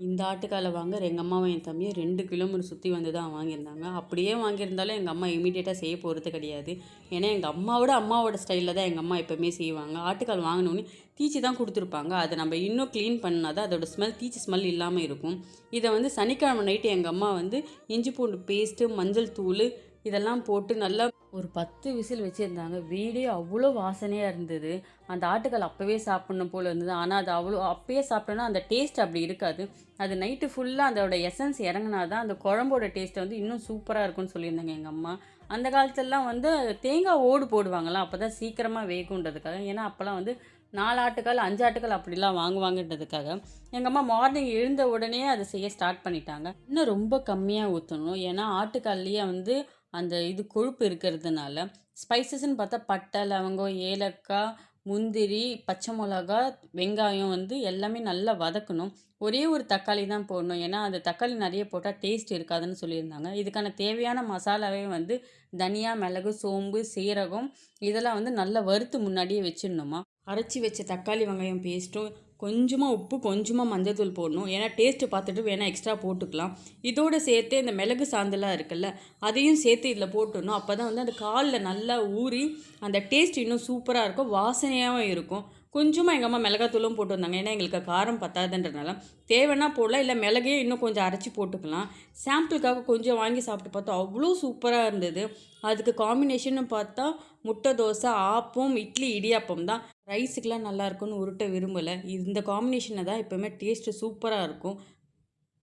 இந்த ஆட்டுக்கால வாங்குற எங்கள் அம்மாவும் என் தம்பியும் 2 கிலோமீட்டர் சுற்றி வந்து தான் வாங்கியிருந்தாங்க. அப்படியே வாங்கியிருந்தாலும் எங்கள் அம்மா இமீடியட்டாக செய்ய போகிறது கிடையாது. ஏன்னா எங்கள் அம்மாவோட ஸ்டைலில் தான் எங்கள் அம்மா எப்போவுமே செய்வாங்க. ஆட்டுக்கால் வாங்கினோன்னே தீச்சி தான் கொடுத்துருப்பாங்க. அதை நம்ம இன்னும் க்ளீன் பண்ணால் தான் அதோட ஸ்மெல் தீச்சி ஸ்மெல் இல்லாமல் இருக்கும். இதை வந்து சனிக்கிழமை நைட்டு எங்கள் அம்மா வந்து இஞ்சி பூண்டு பேஸ்ட்டு, மஞ்சள் தூள் இதெல்லாம் போட்டு நல்லா ஒரு 10 விசில் வச்சுருந்தாங்க. வீடே அவ்வளோ வாசனையாக இருந்தது. அந்த ஆட்டுக்கால் அப்போவே சாப்பிட்ணும் போல் இருந்தது. ஆனால் அது அவ்வளோ அப்பயே சாப்பிட்டோன்னா அந்த டேஸ்ட் அப்படி இருக்காது. அது நைட்டு ஃபுல்லாக அதோட எசன்ஸ் இறங்குனா தான் அந்த குழம்போட டேஸ்ட்டை வந்து இன்னும் சூப்பராக இருக்கும்னு சொல்லியிருந்தாங்க எங்கள் அம்மா. அந்த காலத்துலலாம் வந்து தேங்காய் ஓடு போடுவாங்களாம், அப்போ தான் சீக்கிரமாக வேகுன்றதுக்காக. ஏன்னா அப்போல்லாம் வந்து 4 ஆட்டுக்கால் 5 ஆட்டுக்கால் அப்படிலாம் வாங்குவாங்கன்றதுக்காக எங்கள் அம்மா மார்னிங் எழுந்த உடனே அதை செய்ய ஸ்டார்ட் பண்ணிட்டாங்க. இன்னும் ரொம்ப கம்மியாக ஊற்றணும். ஏன்னா ஆட்டுக்கால்லையே வந்து அந்த இது கொழுப்பு இருக்கிறதுனால. ஸ்பைசஸ்ன்னு பார்த்தா பட்டை, லவங்கம், ஏலக்காய், முந்திரி, பச்சை மிளகா, வெங்காயம் வந்து எல்லாமே நல்லா வதக்கணும். ஒரே ஒரு தக்காளி தான் போடணும். ஏன்னா அந்த தக்காளி நிறைய போட்டால் டேஸ்ட் இருக்காதுன்னு சொல்லியிருந்தாங்க. இதுக்கான தேவையான மசாலாவே வந்து தனியா, மிளகு, சோம்பு, சீரகம் இதெல்லாம் வந்து நல்லா வறுத்து முன்னாடியே வச்சிடணுமா. அரைச்சி வச்ச தக்காளி வெங்காயம் பேஸ்ட்டும், கொஞ்சமாக உப்பு, கொஞ்சமாக மஞ்சள்தூள் போடணும். ஏன்னா டேஸ்ட்டு பார்த்துட்டு வேணால் எக்ஸ்ட்ரா போட்டுக்கலாம். இதோடு சேர்த்து இந்த மிளகு சாந்தெல்லாம் இருக்குல்ல, அதையும் சேர்த்து இதில் போட்டுடணும். அப்போ தான் வந்து அந்த காலில் நல்லா ஊறி அந்த டேஸ்ட் இன்னும் சூப்பராக இருக்கும், வாசனையாகவும் இருக்கும். கொஞ்சமாக எங்கள் அம்மா மிளகாத்தூளும் போட்டு வந்தாங்க. ஏன்னா எங்களுக்கு காரம் பத்தாதுன்றனால தேவைன்னா போடலாம், இல்லை மிளகையும் இன்னும் கொஞ்சம் அரைச்சி போட்டுக்கலாம். சாம்பிளுக்காக கொஞ்சம் வாங்கி சாப்பிட்டு பார்த்தோம், அவ்வளோ சூப்பராக இருந்தது. அதுக்கு காம்பினேஷன்னு பார்த்தா முட்டை தோசை, ஆப்பம், இட்லி, இடியாப்பம் தான். ரைஸுக்கெலாம் நல்லா இருக்கும்னு உருட்ட விரும்பலை. இந்த காம்பினேஷனை தான் எப்போவுமே டேஸ்ட்டு சூப்பராக இருக்கும்.